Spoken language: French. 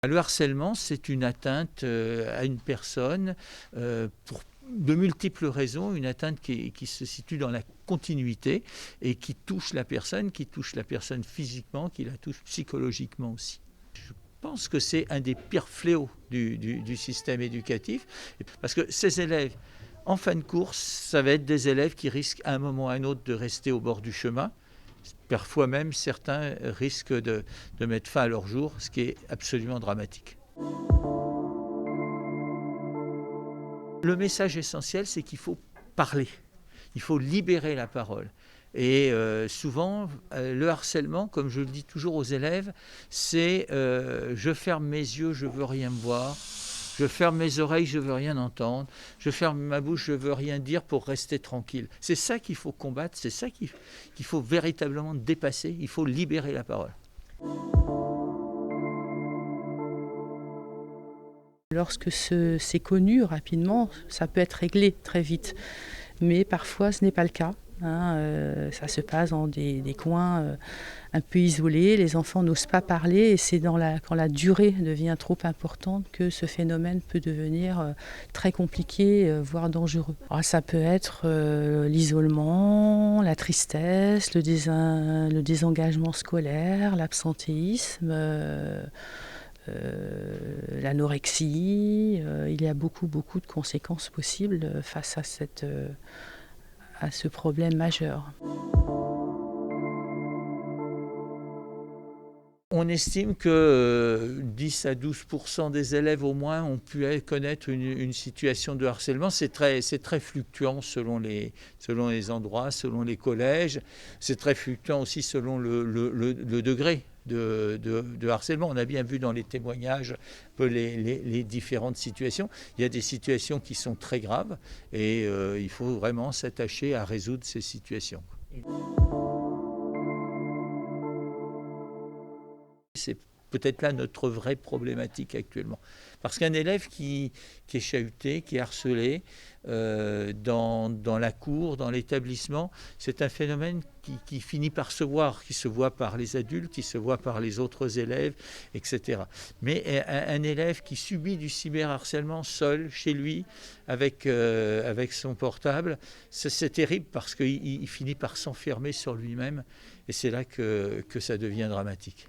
Le harcèlement, c'est une atteinte à une personne pour de multiples raisons, une atteinte qui se situe dans la continuité et qui touche la personne physiquement, qui la touche psychologiquement aussi. Je pense que c'est un des pires fléaux du système éducatif, parce que ces élèves, en fin de course, ça va être des élèves qui risquent à un moment ou à un autre de rester au bord du chemin. Parfois même, certains risquent de mettre fin à leur jour, ce qui est absolument dramatique. Le message essentiel, c'est qu'il faut parler, il faut libérer la parole. Et souvent, le harcèlement, comme je le dis toujours aux élèves, c'est je ferme mes yeux, je ne veux rien voir. Je ferme mes oreilles, je ne veux rien entendre. Je ferme ma bouche, je ne veux rien dire pour rester tranquille. C'est ça qu'il faut combattre, c'est ça qu'il faut véritablement dépasser. Il faut libérer la parole. Lorsque c'est connu rapidement, ça peut être réglé très vite. Mais parfois, ce n'est pas le cas. Ça se passe dans des coins un peu isolés. Les enfants n'osent pas parler et c'est quand la durée devient trop importante que ce phénomène peut devenir très compliqué, voire dangereux. Alors, ça peut être l'isolement, la tristesse, le désengagement scolaire, l'absentéisme. L'anorexie, il y a beaucoup de conséquences possibles face à ce problème majeur. On estime que 10 à 12% des élèves au moins ont pu connaître une situation de harcèlement. C'est très fluctuant selon les endroits, selon les collèges. C'est très fluctuant aussi selon le degré de harcèlement. On a bien vu dans les témoignages un peu les différentes situations. Il y a des situations qui sont très graves et il faut vraiment s'attacher à résoudre ces situations. C'est peut-être là notre vraie problématique actuellement. Parce qu'un élève qui est chahuté, qui est harcelé dans la cour, dans l'établissement, c'est un phénomène qui finit par se voir, qui se voit par les adultes, qui se voit par les autres élèves, etc. Mais un élève qui subit du cyberharcèlement seul, chez lui, avec son portable, c'est terrible parce qu'il finit par s'enfermer sur lui-même et c'est là que ça devient dramatique.